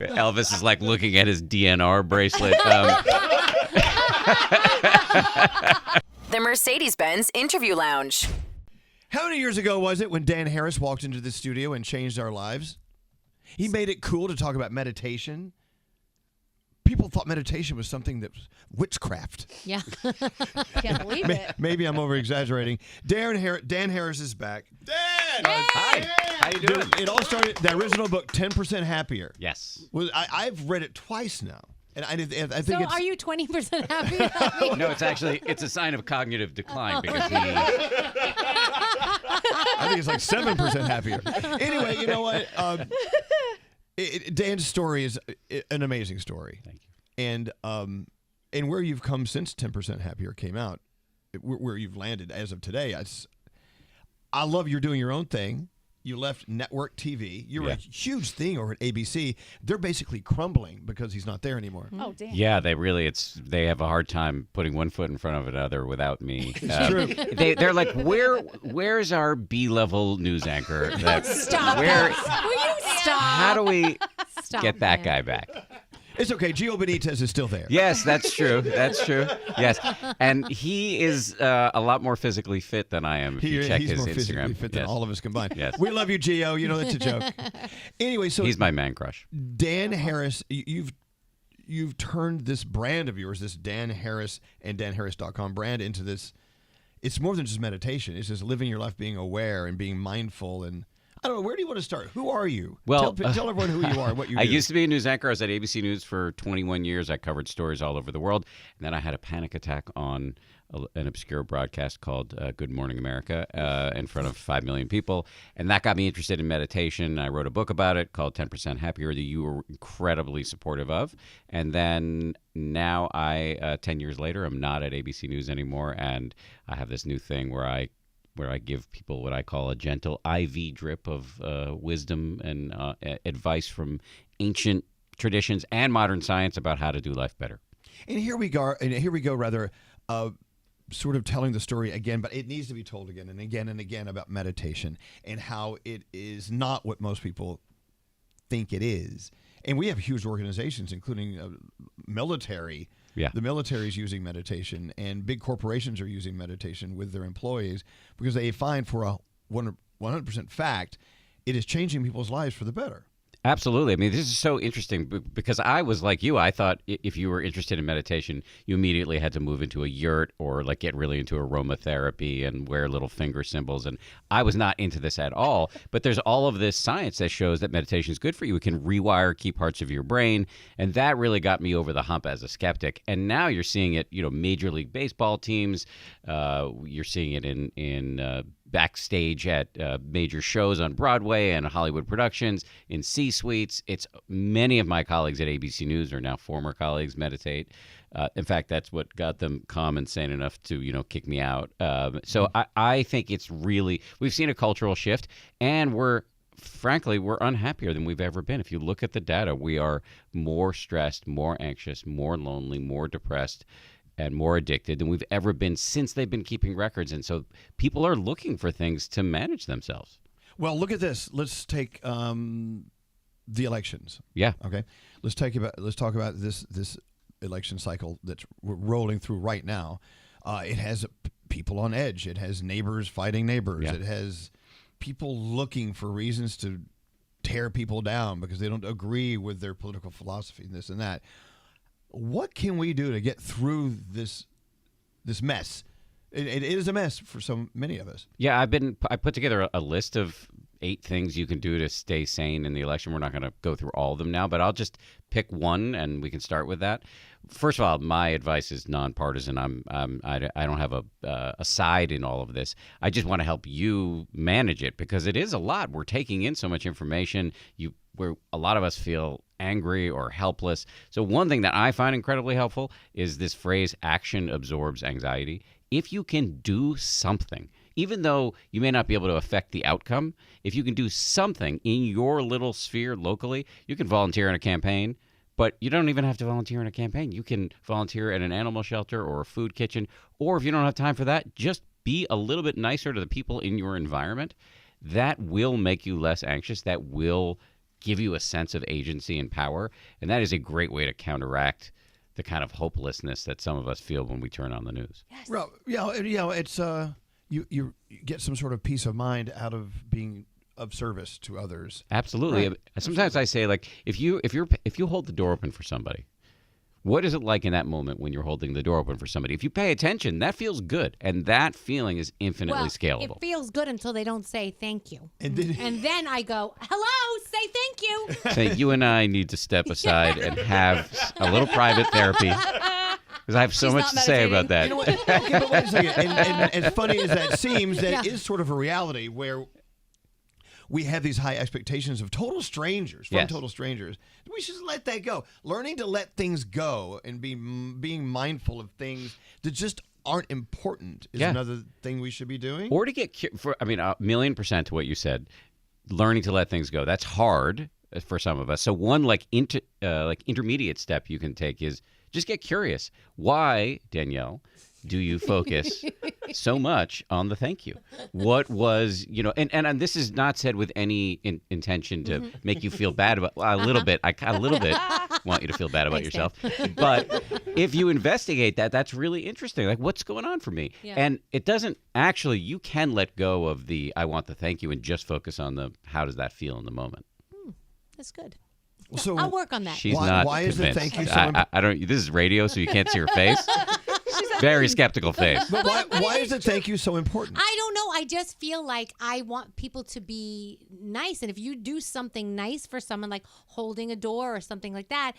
Elvis is like looking at his DNR bracelet. The Mercedes-Benz Interview Lounge. How many years ago was it when Dan Harris walked into the studio and changed our lives? He made it cool to talk about meditation. People thought meditation was something that was witchcraft. Yeah. Can't believe it. Maybe I'm over-exaggerating. Dan Harris is back. Dan! Hi. How you doing? It all started, the original book, 10% Happier. Yes. I've read it twice now. And I think So are you 20% happy? No, it's a sign of cognitive decline because I think it's like 7% happier. Anyway, you know what? Dan's story is an amazing story. Thank you. And where you've come since 10% Happier came out, where you've landed as of today, I love you're doing your own thing. You left network TV. You were a huge thing over at ABC. They're basically crumbling because he's not there anymore. Oh, damn. Yeah, they have a hard time putting one foot in front of another without me. It's true. They're like, where's our B-level news anchor? Stop. Will you stop? How do we get that man. guy back? It's okay. Gio Benitez is still there. Yes, that's true. That's true. Yes, and he is a lot more physically fit than I am. If you check he's his more Instagram, physically fit than all of us combined. Yes. We love you, Gio. You know that's a joke. Anyway, so he's my man crush. Dan Harris, you've turned this brand of yours, this Dan Harris and DanHarris.com brand, into this. It's more than just meditation. It's just living your life, being aware and being mindful. And I don't know, where do you want to start? Who are you? Well, tell everyone who you are and what you do. I used to be a news anchor. I was at ABC News for 21 years. I covered stories all over the world. And then I had a panic attack on an obscure broadcast called Good Morning America in front of 5 million people. And that got me interested in meditation. I wrote a book about it called 10% Happier that you were incredibly supportive of. And then now 10 years later, I'm not at ABC News anymore. And I have this new thing where I give people what I call a gentle IV drip of wisdom and advice from ancient traditions and modern science about how to do life better. And here we go. Sort of telling the story again, but it needs to be told again and again and again about meditation and how it is not what most people think it is. And we have huge organizations, including military. Yeah. The military is using meditation, and big corporations are using meditation with their employees because they find for a 100% fact it is changing people's lives for the better. Absolutely. I mean, this is so interesting because I was like you. I thought if you were interested in meditation, you immediately had to move into a yurt or like get really into aromatherapy and wear little finger symbols. And I was not into this at all. But there's all of this science that shows that meditation is good for you. It can rewire key parts of your brain. And that really got me over the hump as a skeptic. And now you're seeing it, Major League Baseball teams. You're seeing it in backstage at major shows on Broadway and Hollywood productions, in C-suites. It's many of my colleagues at ABC News are now former colleagues meditate. In fact, that's what got them calm and sane enough to, kick me out. So I think it's really, we've seen a cultural shift, and we're unhappier than we've ever been. If you look at the data, we are more stressed, more anxious, more lonely, more depressed, and more addicted than we've ever been since they've been keeping records. And so people are looking for things to manage themselves. Well, look at this. Let's take the elections. Yeah. Okay. Let's talk about this election cycle that's rolling through right now. It has people on edge. It has neighbors fighting neighbors. Yeah. It has people looking for reasons to tear people down because they don't agree with their political philosophy and this and that. What can we do to get through this mess? It is a mess for so many of us. Yeah, I put together a list of 8 things you can do to stay sane in the election. We're not going to go through all of them now, but I'll just pick one, and we can start with that. First of all, my advice is nonpartisan. I don't have a side in all of this. I just want to help you manage it because it is a lot. We're taking in so much information. Where a lot of us feel angry or helpless. So one thing that I find incredibly helpful is this phrase, action absorbs anxiety. If you can do something, even though you may not be able to affect the outcome, if you can do something in your little sphere locally, you can volunteer in a campaign, but you don't even have to volunteer in a campaign. You can volunteer at an animal shelter or a food kitchen, or if you don't have time for that, just be a little bit nicer to the people in your environment. That will make you less anxious. That will give you a sense of agency and power. And that is a great way to counteract the kind of hopelessness that some of us feel when we turn on the news. Yes. Well, it's you get some sort of peace of mind out of being of service to others. Absolutely. Right. Sometimes I say, like, if you hold the door open for somebody, what is it like in that moment when you're holding the door open for somebody? If you pay attention, that feels good, and that feeling is infinitely scalable. It feels good until they don't say thank you, and then I go, "Hello, say thank you." So you and I need to step aside and have a little private therapy. Because I have so much to say about that. You know what? Okay, but wait a second. And as funny as that seems, that is sort of a reality where we have these high expectations of total strangers, from total strangers. We should let that go. Learning to let things go and being mindful of things that just aren't important is another thing we should be doing. Or to get, a million% to what you said, learning to let things go. That's hard for some of us. So one intermediate step you can take is just get curious. Why, Danielle, do you focus so much on the thank you? What was, and this is not said with any intention to make you feel bad about, a little bit want you to feel bad about yourself. But if you investigate that, that's really interesting. Like, what's going on for me? Yeah. And it doesn't actually, you can let go of the, I want the thank you, and just focus on the, how does that feel in the moment? That's good. So I'll work on that. She's not why convinced. Is the thank you so important? I don't. This is radio, so you can't see her face. Very skeptical face. But why is the thank you so important? I don't know. I just feel like I want people to be nice, and if you do something nice for someone, like holding a door or something like that,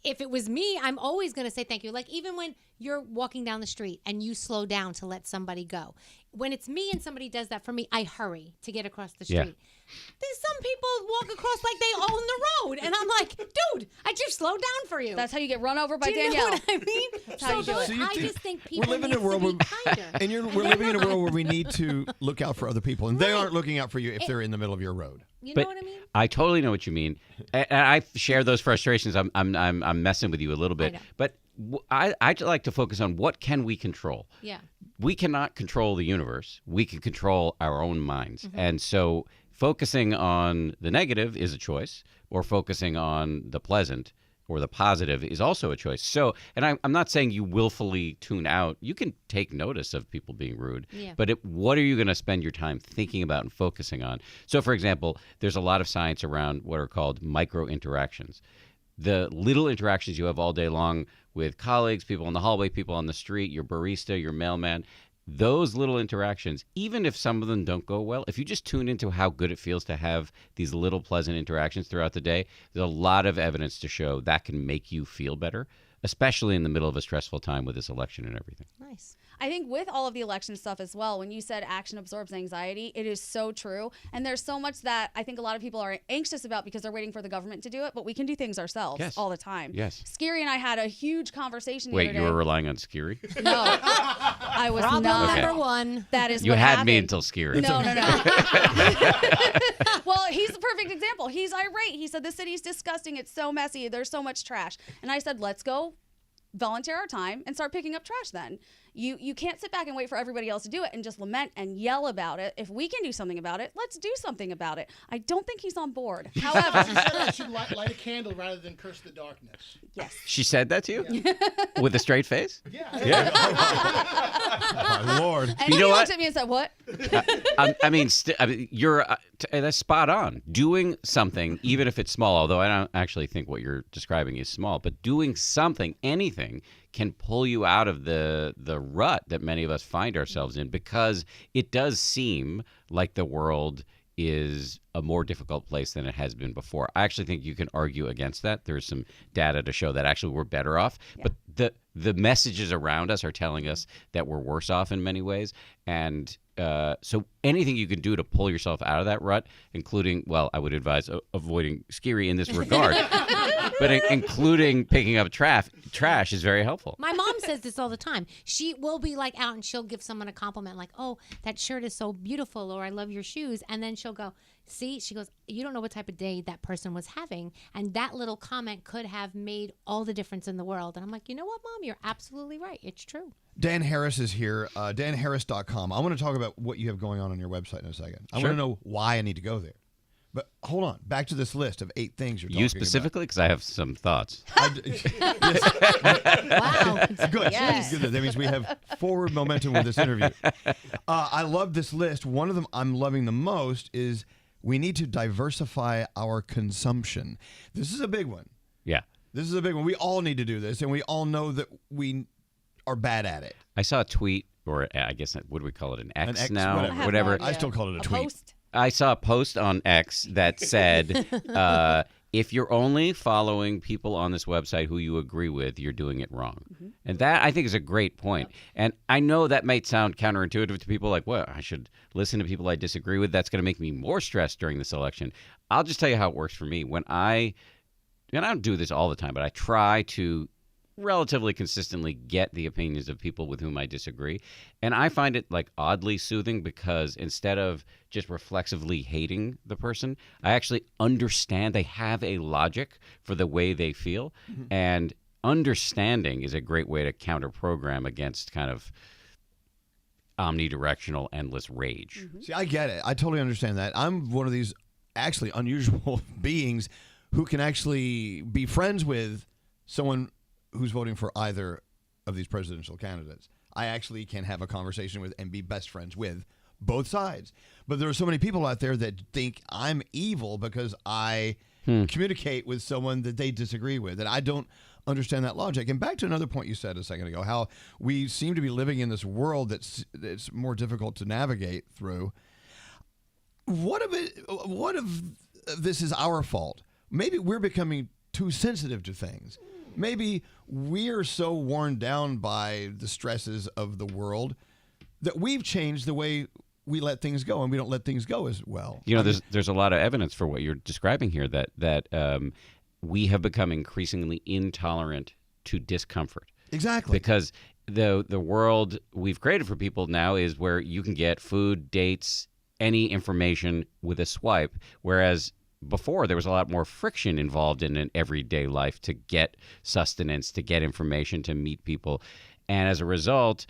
if it was me, I'm always going to say thank you. Like, even when you're walking down the street and you slow down to let somebody go. When it's me and somebody does that for me, I hurry to get across the street. Yeah. There's some people walk across like they own the road. And I'm like, dude, I just slowed down for you. That's how you get run over by Danielle. Do you know what I mean? That's how you do it. I just think people we're living need in a world to be kinder. And we're living in a world where we need to look out for other people. And they aren't looking out for you if they're in the middle of your road. You know what I mean? I totally know what you mean. And I share those frustrations. I'm messing with you a little bit. But I like to focus on what can we control. Yeah. We cannot control the universe. We can control our own minds. Mm-hmm. And so focusing on the negative is a choice, or focusing on the pleasant or the positive is also a choice. So, and I'm not saying you willfully tune out. You can take notice of people being rude, but what are you going to spend your time thinking about and focusing on? So, for example, there's a lot of science around what are called micro interactions. The little interactions you have all day long with colleagues, people in the hallway, people on the street, your barista, your mailman, those little interactions, even if some of them don't go well, if you just tune into how good it feels to have these little pleasant interactions throughout the day, there's a lot of evidence to show that can make you feel better, especially in the middle of a stressful time with this election and everything. Nice. I think with all of the election stuff as well, when you said action absorbs anxiety, it is so true. And there's so much that I think a lot of people are anxious about because they're waiting for the government to do it, but we can do things ourselves all the time. Yes. Scary and I had a huge conversation the Wait, other day. you were relying on Scary? No, I was Problem not. number one. That is you what had happened. me until Scary. No. Well, he's the perfect example. He's irate. He said, the city's disgusting. It's so messy. There's so much trash. And I said, let's go volunteer our time and start picking up trash then. You can't sit back and wait for everybody else to do it and just lament and yell about it. If we can do something about it, let's do something about it. I don't think he's on board. However, she said I should light a candle rather than curse the darkness. Yes. She said that to you? Yeah. With a straight face? Yeah. My Lord. And he looked at me and said, what? You're that's spot on. Doing something, even if it's small, although I don't actually think what you're describing is small, but doing something, anything, can pull you out of the rut that many of us find ourselves in, because it does seem like the world is a more difficult place than it has been before. I actually think you can argue against that. There's some data to show that actually we're better off, but the messages around us are telling us that we're worse off in many ways. And so anything you can do to pull yourself out of that rut, including, well, I would advise avoiding Scary in this regard, but including picking up trash is very helpful. My mom says this all the time. She will be like out and she'll give someone a compliment like, oh, that shirt is so beautiful, or I love your shoes. And then she'll go, see, she goes, you don't know what type of day that person was having. And that little comment could have made all the difference in the world. And I'm like, you know what, Mom? You're absolutely right. It's true. Dan Harris is here, danharris.com. I want to talk about what you have going on your website in a second. I want to know why I need to go there. But hold on, back to this list of 8 things you're talking You specifically, because I have some thoughts. Wow. Good. Yes. Good. That means we have forward momentum with this interview. I love this list. One of them I'm loving the most is we need to diversify our consumption. This is a big one. Yeah. This is a big one. We all need to do this, and we all know that we are bad at it. I saw a tweet, or I guess, what do we call it, an X, X, now? whatever. I have Whatever. no idea. I still call it a tweet. Post? I saw a post on X that said, if you're only following people on this website who you agree with, you're doing it wrong. Mm-hmm. And that, I think, is a great point. And I know that might sound counterintuitive to people like, well, I should listen to people I disagree with. That's going to make me more stressed during this election. I'll just tell you how it works for me. And I don't do this all the time, but I try to relatively consistently get the opinions of people with whom I disagree. And I find it like oddly soothing because instead of just reflexively hating the person, I actually understand they have a logic for the way they feel. And understanding is a great way to counter program against kind of omnidirectional, endless rage. See, I get it. I totally understand that. I'm one of these actually unusual beings who can actually be friends with someone who's voting for either of these presidential candidates. I actually can have a conversation with and be best friends with both sides. But there are so many people out there that think I'm evil because I communicate with someone that they disagree with, and I don't understand that logic. And back to another point you said a second ago, how we seem to be living in this world that's more difficult to navigate through. What if this is our fault? Maybe we're becoming too sensitive to things. Maybe we're so worn down by the stresses of the world that we've changed the way we let things go, and we don't let things go as well. You know, there's a lot of evidence for what you're describing here that we have become increasingly intolerant to discomfort. Exactly. Because the world we've created for people now is where you can get food, dates, any information with a swipe, whereas before there was a lot more friction involved in an everyday life to get sustenance, to get information, to meet people. And as a result,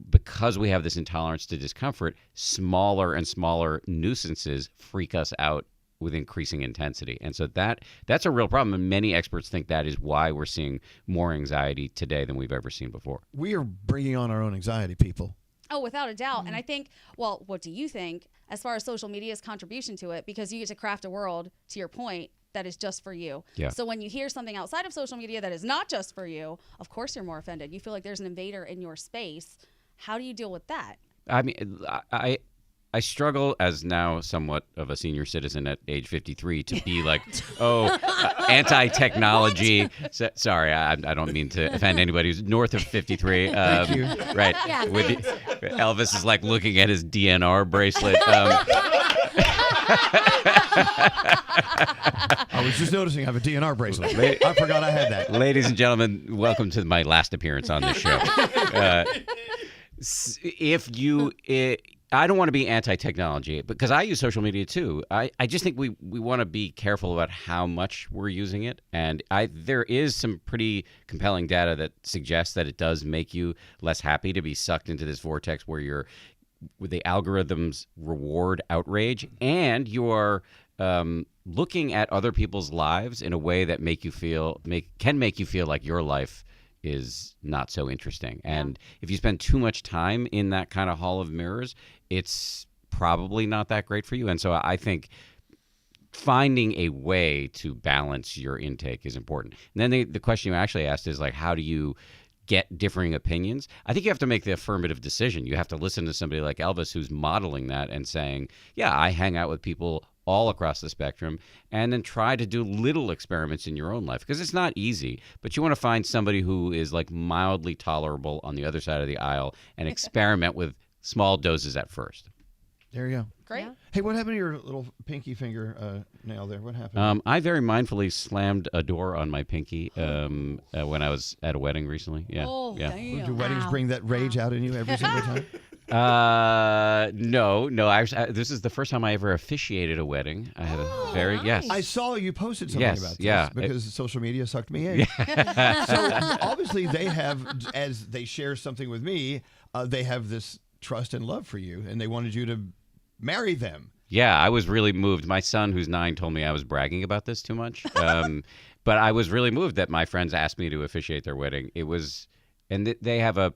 because we have this intolerance to discomfort, smaller and smaller nuisances freak us out with increasing intensity. And so that's a real problem. And many experts think that is why we're seeing more anxiety today than we've ever seen before. We are bringing on our own anxiety, people. Oh, without a doubt. And I think, well, what do you think as far as social media's contribution to it? Because you get to craft a world, to your point, that is just for you. Yeah. So when you hear something outside of social media that is not just for you, of course you're more offended. You feel like there's an invader in your space. How do you deal with that? I mean, I struggle as now somewhat of a senior citizen at age 53 to be like, anti-technology. Sorry, I don't mean to offend anybody who's north of 53. Thank you. Right. Yeah, Elvis is like looking at his DNR bracelet. I was just noticing I have a DNR bracelet. I forgot I had that. Ladies and gentlemen, welcome to my last appearance on this show. I don't want to be anti-technology because I use social media too. I just think we want to be careful about how much we're using it. And there is some pretty compelling data that suggests that it does make you less happy to be sucked into this vortex where the algorithms reward outrage and you are looking at other people's lives in a way that can make you feel like your life is not so interesting. And if you spend too much time in that kind of hall of mirrors, it's probably not that great for you. And so I think finding a way to balance your intake is important. And then the question you actually asked is like, how do you get differing opinions? I think you have to make the affirmative decision. You have to listen to somebody like Elvis who's modeling that and saying, yeah, I hang out with people all across the spectrum, and then try to do little experiments in your own life because it's not easy, but you want to find somebody who is like mildly tolerable on the other side of the aisle and experiment with small doses at first. There you go. Great. Yeah. Hey, what happened to your little pinky finger nail there? What happened? I very mindfully slammed a door on my pinky when I was at a wedding recently. Yeah. Oh, yeah. damn. Do weddings Ow. bring that rage out in you every single time? No. This is the first time I ever officiated a wedding. I had a very nice. I saw you posted something Yes, about this yeah. because social media sucked me in. So obviously they have, as they share something with me, they have this trust and love for you, and they wanted you to marry them. Yeah, I was really moved. My son, who's 9, told me I was bragging about this too much. But I was really moved that my friends asked me to officiate their wedding. It was, and they have a,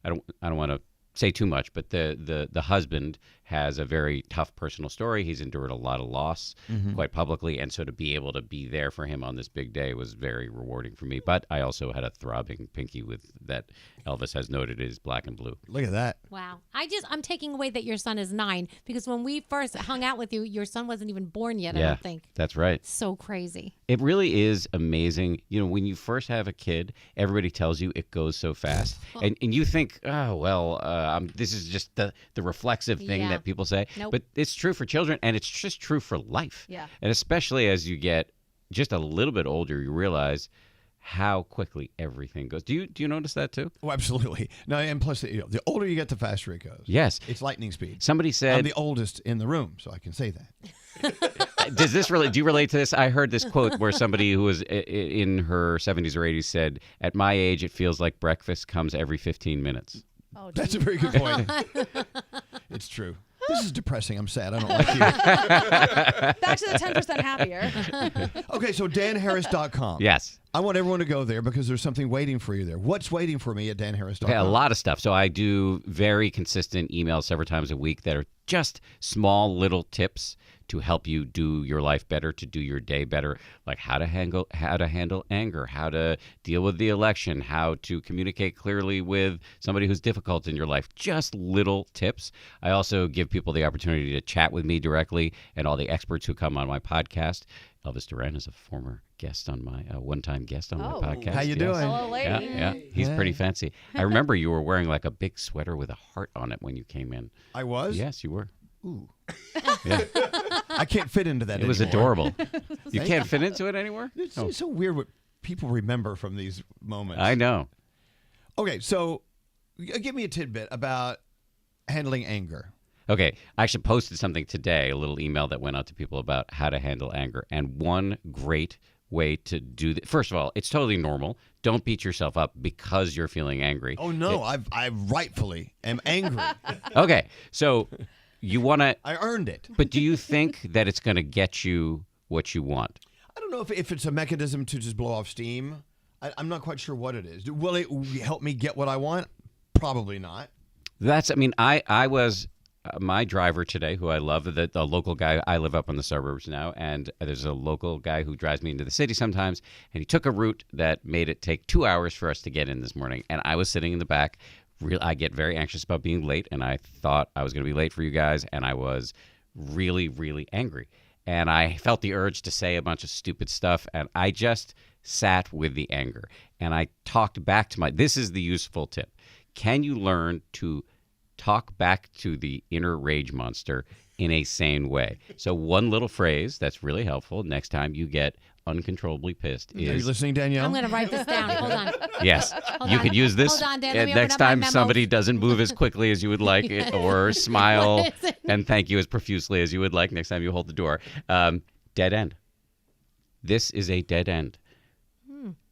I don't want to say too much, but the husband has a very tough personal story. He's endured a lot of loss quite publicly, and so to be able to be there for him on this big day was very rewarding for me. But I also had a throbbing pinky with that Elvis has noted is black and blue. Look at that. Wow. I'm taking away that your son is 9 because when we first hung out with you, your son wasn't even born yet, I Yeah, don't think. that's right. So crazy. It really is amazing. You know, when you first have a kid, everybody tells you it goes so fast. And you think, oh, well, this is just the reflexive thing Yeah. that people say. Nope. But it's true for children, and it's just true for life. Yeah. And especially as you get just a little bit older, you realize how quickly everything goes. Do you notice that too? Oh, absolutely. No, and plus, the older you get, the faster it goes. Yes. It's lightning speed. Somebody I'm said, the oldest in the room, so I can say that. do you relate to this? I heard this quote where somebody who was in her 70s or 80s said, at my age, it feels like breakfast comes every 15 minutes. Oh, That's a very good point. It's true. This is depressing. I'm sad. I don't like you. back to the 10% happier. Okay, so danharris.com. Yes. I want everyone to go there because there's something waiting for you there. What's waiting for me at danharris.com? Okay, a lot of stuff. So I do very consistent emails several times a week that are just small little tips to help you do your life better, to do your day better, like how to handle anger, how to deal with the election, how to communicate clearly with somebody who's difficult in your life. Just little tips. I also give people the opportunity to chat with me directly and all the experts who come on my podcast. Elvis Duran is a former guest on my one-time guest on my podcast. How you Yes. doing? Hello, lady. Yeah, he's pretty fancy. I remember you were wearing like a big sweater with a heart on it when you came in. I was? Yes, you were. Ooh. Yeah, I can't fit into that it was anymore. adorable. You can't fit into it anymore? It's Oh, so weird what people remember from these moments. I know. Okay, so give me a tidbit about handling anger. Okay, I actually posted something today, a little email that went out to people about how to handle anger. And one great way to do that, first of all, it's totally normal. Don't beat yourself up because you're feeling angry. Oh, no, I rightfully am angry. Okay, so you want to, I earned it. but do you think that it's going to get you what you want? I don't know if it's a mechanism to just blow off steam. I'm not quite sure what it is. Will it help me get what I want? Probably not. I was my driver today, who I love, the local guy. I live up in the suburbs now, and there's a local guy who drives me into the city sometimes, and he took a route that made it take 2 hours for us to get in this morning, and I was sitting in the back. I get very anxious about being late, and I thought I was going to be late for you guys, and I was really, really angry. And I felt the urge to say a bunch of stupid stuff, and I just sat with the anger. And I talked back to this is the useful tip. Can you learn to talk back to the inner rage monster in a sane way? So one little phrase that's really helpful next time you get uncontrollably pissed Are you is, listening, Danielle? I'm going to write this down. Hold on. yes, you on. could use this Hold on, Dan. Let me open next up my time memos. somebody doesn't move as quickly as you would like or smile and thank you as profusely as you would like next time you hold the door. Dead end. This is a dead end.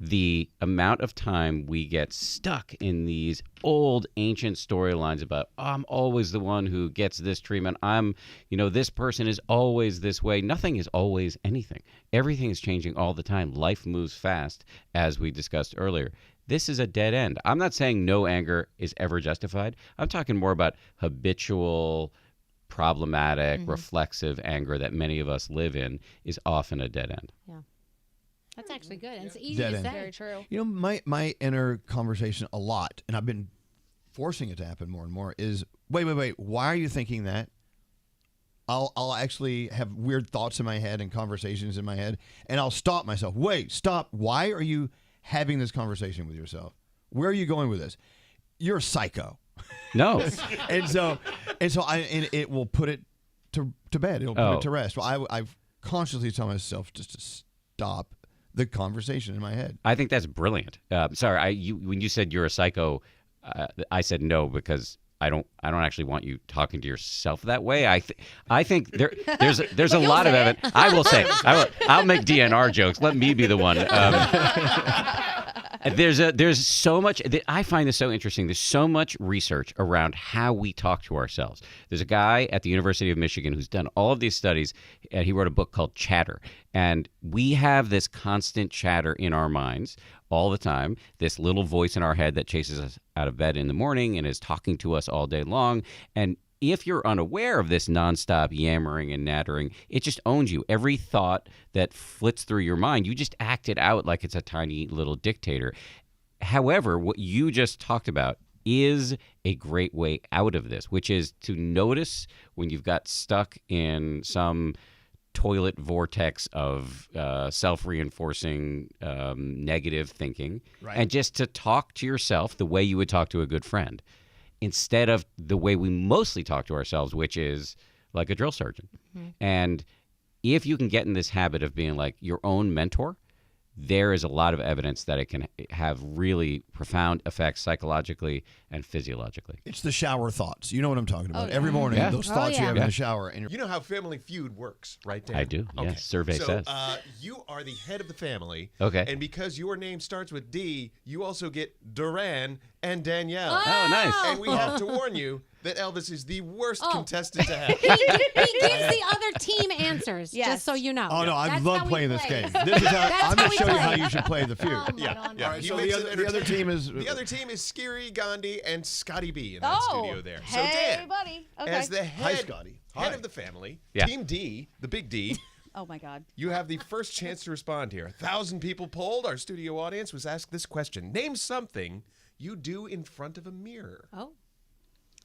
The amount of time we get stuck in these old ancient storylines about, I'm always the one who gets this treatment. This person is always this way. Nothing is always anything. Everything is changing all the time. Life moves fast, as we discussed earlier. This is a dead end. I'm not saying no anger is ever justified. I'm talking more about habitual, problematic, reflexive anger that many of us live in is often a dead end. Yeah. That's actually good. And it's easy Dead to end. say. Very true. You know, my inner conversation a lot, and I've been forcing it to happen more and more, is wait. Why are you thinking that? I'll actually have weird thoughts in my head and conversations in my head, and I'll stop myself. Wait, stop. Why are you having this conversation with yourself? Where are you going with this? You're a psycho. No. and so it will put it to bed. It'll put it to rest. Well, I've consciously tell myself just to stop the conversation in my head. I think that's brilliant. Sorry, when you said you're a psycho, I said no because I don't actually want you talking to yourself that way. I think there's a lot of evidence. I will say I'll make DNR jokes. Let me be the one. There's so much. I find this so interesting. There's so much research around how we talk to ourselves. There's a guy at the University of Michigan who's done all of these studies, and he wrote a book called Chatter. And we have this constant chatter in our minds all the time, this little voice in our head that chases us out of bed in the morning and is talking to us all day long. And if you're unaware of this nonstop yammering and nattering, it just owns you. Every thought that flits through your mind, you just act it out like it's a tiny little dictator. However, what you just talked about is a great way out of this, which is to notice when you've got stuck in some toilet vortex of self-reinforcing negative thinking, and just to talk to yourself the way you would talk to a good friend, instead of the way we mostly talk to ourselves, which is like a drill sergeant. And if you can get in this habit of being like your own mentor, there is a lot of evidence that it can have really profound effects psychologically and physiologically. It's the shower thoughts. You know what I'm talking about. Every morning, those thoughts you have in the shower. And you know how Family Feud works, right, Dan? I do. Okay. Yes, survey says. You are the head of the family. Okay. And because your name starts with D, you also get Duran and Danielle. Oh, nice. And we have to warn you that Elvis is the worst contestant to have. He gives the other team answers, just so you know. Oh, no, I That's love how we playing this play. game. This is how, That's I'm how going we to show you play. how you should play the Feud. Oh, my God. Yeah. All He right, so makes it the other team is... The other team is Scary, Gandhi, and Scotty B in that studio there. So Hey, Dan, buddy. Okay. as the Hi, head, Scotty. head of the family, Yeah. Team D, the big D, Oh my God. you have the first chance to respond here. 1,000 people polled. Our studio audience was asked this question. Name something you do in front of a mirror. Oh.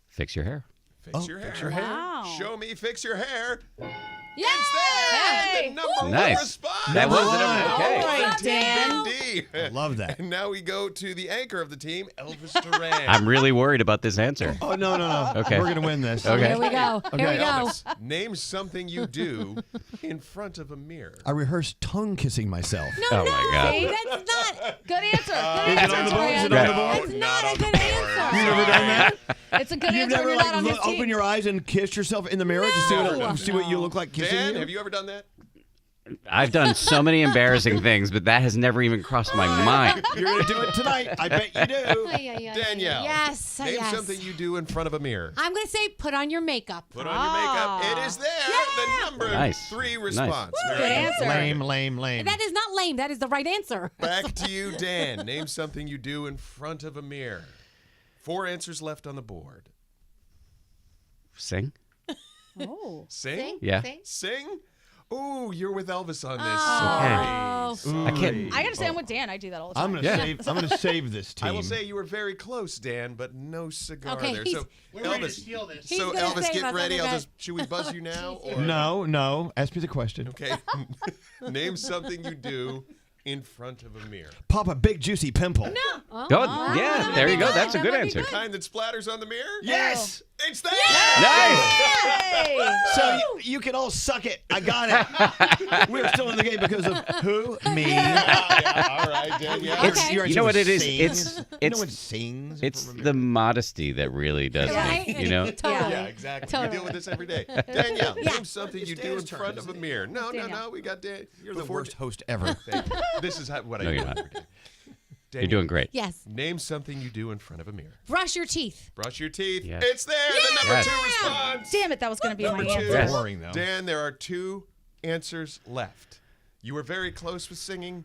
Fix your hair. Fix your hair. Wow. Show me fix your hair. Yeah! It's there. Hey. The number Nice. one response. That was one. it. Okay. All right, Team Dan. Big D. I love that. And now we go to the anchor of the team, Elvis Duran. I'm really worried about this answer. Oh, no. Okay. We're going to win this. Okay. Here we go. Here we go. Elvis, name something you do in front of a mirror. I rehearsed tongue kissing myself. Oh, my God. See? That's not. Good answer. Good Is it answer, on the board? Is it Duran. on the board? That's not a good answer. You never done that? It's a good You've answer never when you're not on his open team. your eyes and kiss yourself in the mirror to see what you look like kissing Dan, you? have you ever done that? I've done so many embarrassing things, but that has never even crossed my mind. You're going to do it tonight. I bet you do. Danielle. Yes. Name yes. something you do in front of a mirror. I'm going to say put on your makeup. Put on your makeup. It is there. The number Nice. 3 response. Good Very answer. Lame. That is not lame. That is the right answer. Back to you, Dan. Name something you do in front of a mirror. 4 answers left on the board. Sing? Oh. Sing? Yeah. Sing? Ooh, you're with Elvis on this. Oh. Sorry. I can't. I gotta say, I'm with Dan. I do that all the time. I'm gonna save this team. I will say you were very close, Dan, but no cigar Okay, there. he's- So We're ready to Elvis, steal this. He's so gonna Elvis, save get us. ready. Okay. Should we buzz you now? Or No. Ask me the question. Okay. Name something you do in front of a mirror. Pop a big juicy pimple. Oh, yeah, there you go. That's a good answer. The kind that splatters on the mirror? Yes. It's there. Nice. Hey. So you can all suck it. I got it. We're still in the game because of who? Me. Yeah, all right, Danielle. It's, You're you know what it is? sings. No one It's sings. it's the modesty that really does Right? things, you know? Totally. Yeah, exactly. Totally. We deal with this every day. Danielle, name something you do in Dan's turn, front of a isn't it? mirror. No. We got Dan. You're the worst host ever. This is what I No, do. you're not. every day. You're Danielle, doing great. Yes. Name something you do in front of a mirror. Brush your teeth. Brush your teeth. Yes. It's there. The number Yes. 2 response. Damn it, that was gonna be my Number answer. 2. Yes. Boring though. Dan, there are 2 answers left. You were very close with singing.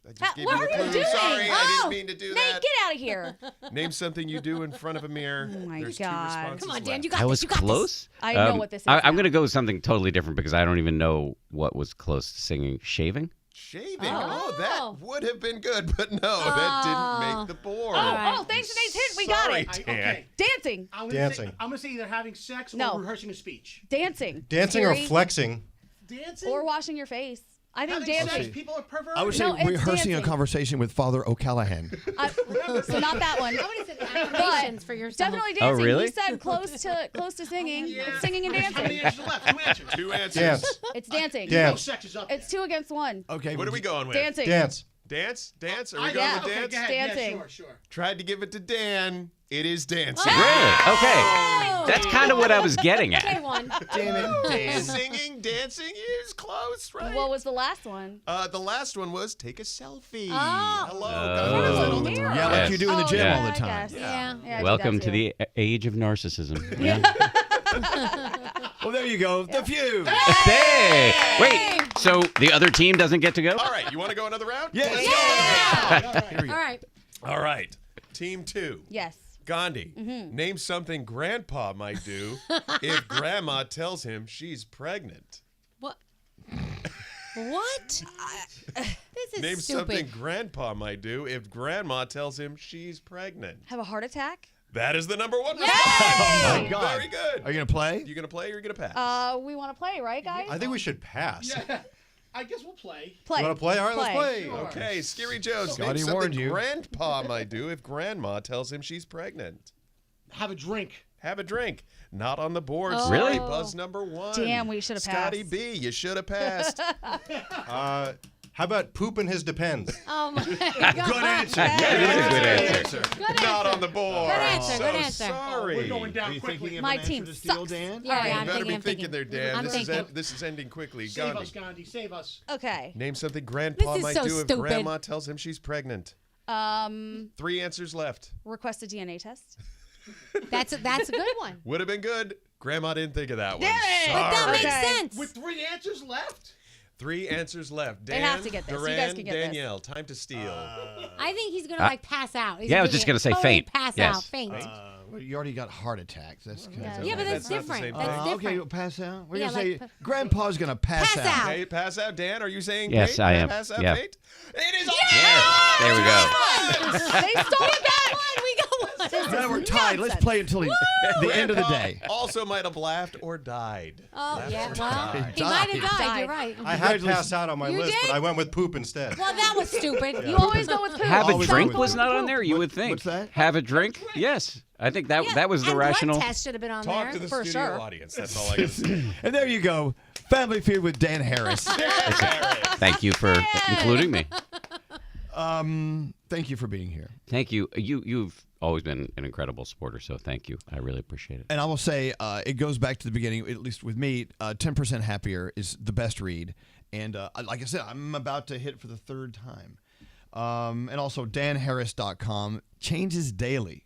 I just gave What you are a you clue. doing? Sorry, I didn't mean to do Nate, that. get out of here. Name something you do in front of a mirror. Oh my There's God. 2 responses Come on, Dan. left. You got I this. was You got close. I know what this is I'm now. going to go with something totally different because I don't even know what was close to singing. Shaving? Shaving. Oh. That would have been good, but no, that didn't make the board. Oh, thanks for Nate's hint. We got Sorry, it. Dan. Okay. Dancing. I'm Dancing. gonna say either having sex or No. rehearsing a speech. Dancing. Dancing or Scary. flexing? Dancing Or washing your face. I think having dancing. sex. People are perverted. I would say No, it's rehearsing a dancing. conversation with Father O'Callahan. So not that one. I would have said affirmations for yourself. Definitely Oh, dancing. really? You said close to singing. It's singing and How many dancing. answers left? 2 answers. 2 answers. Dance. It's dancing. Dance. No sex is up. It's 2 against 1. Okay. What are we going with? Dancing. Dance. Dance? Are we I going got with it. Okay, dance? go ahead. Dancing. Yeah, sure. Tried to give it to Dan. It is dancing. Really? Okay. That's kind of what I was getting Okay, at. one. Damn it, Dan. Singing, dancing is close, right? What was the last one? The last one was take a selfie. Oh. Hello. Oh. Gotta do that all the time. Yeah, like you do in the gym Yeah. all the I time. guess. Yeah. Yeah, I do Welcome that to too. the age of narcissism. Yeah. Well, there you go. The Feud. Hey! Wait, so the other team doesn't get to go? All right, you want to go another round? Yes. All right. All right. All right. Team 2. Yes. Gandhi, name something Grandpa might do if Grandma tells him she's pregnant. What? What? This is Name stupid. something Grandpa might do if Grandma tells him she's pregnant. Have a heart attack? That is the number one Oh, response. my God. Very good. Are you going to play? You gonna play or you gonna pass? We want to play, right, guys? I think we should pass. Yeah. I guess we'll play. Play. You want to play? All right, let's play. Sure. Okay, Scary Joe. Name Scotty something warned you. Grandpa might do if Grandma tells him she's pregnant. Have a drink. Have a drink. Not on the board. Oh. Really? Buzz number 1. Damn, we should have passed. Scotty B, you should have passed. How about poop and his depends? Oh my God. Good answer. Yeah, it is a good answer. Good Not answer. on the board. Good answer, So good answer. sorry. We're going Are down you quickly. thinking of My an answer team to steal, sucks. Dan? Yeah, You yeah, I'm better thinking. be thinking there, Dan. I'm thinking. This is ending quickly. Save Gandhi, us, Gandhi. Save us. Okay. name something Grandpa This is might so do if stupid. Grandma tells him she's pregnant. 3 answers left. Request a DNA test. That's a good one. Would have been good. Grandma didn't think of that one. Damn it! But that Sorry. makes Okay. sense. With 3 answers left? 3 answers left. They Dan, have to get this. You Duran, guys can get this. Danielle, time to steal. I think he's gonna like pass out. He's Yeah, I was just gonna say totally faint. Pass Yes. out, faint. Well, you already got heart attacks. That's Yeah, but that's That's not the different. same That's thing. different. Okay, we'll pass out. We're Yeah, going to like say Grandpa's going to pass Pass out. out. Okay, pass out. Dan, are you saying Yes, fate? I am. Pass out Yeah. fate? It is Yes. There we go. They stole it back. We got one. Now we're tied. Let's play until the end of the day. Also might have laughed or died. Oh Laughed yeah, or well, died. he might have died. Died. You're right. I had pass out on my You list, did? but I went with poop instead. Well, that was stupid. You always go with poop. Have a Always drink go was with not on there. You would think. What's that? Have a drink? Yes, I think that Yeah, that was the and rational. Blood test should have been on Talk there to the For studio sure. audience. That's all I got to say. And there you go. Family Feud with Dan Harris. Thank you for including me. Thank you for being here. Thank you. You've always been an incredible supporter, so thank you. I really appreciate it. And I will say, it goes back to the beginning, at least with me, 10% Happier is the best read. And like I said, I'm about to hit it for the 3rd time. And also danharris.com changes daily.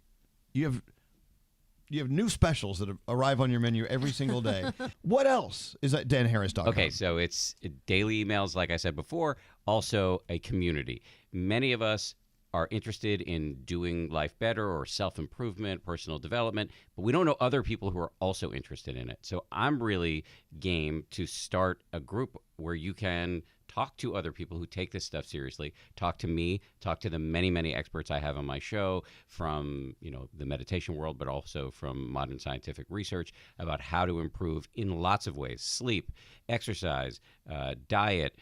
You have new specials that arrive on your menu every single day. What else is at danharris.com? Okay, so it's daily emails, like I said before, also a community. Many of us are interested in doing life better or self-improvement, personal development, but we don't know other people who are also interested in it. So I'm really game to start a group where you can talk to other people who take this stuff seriously, talk to me, talk to the many, many experts I have on my show from, the meditation world, but also from modern scientific research about how to improve in lots of ways: sleep, exercise, diet,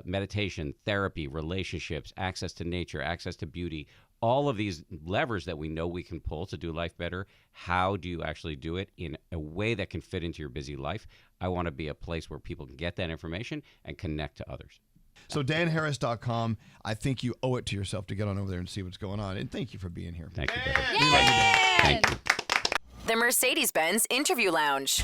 meditation, therapy, relationships, access to nature, access to beauty, all of these levers that we know we can pull to do life better. How do you actually do it in a way that can fit into your busy life? I want to be a place where people can get that information and connect to others. So danharris.com, I think you owe it to yourself to get on over there and see what's going on. And thank you for being here. Thank you, brother. Yay! Thank you. The Mercedes-Benz Interview Lounge.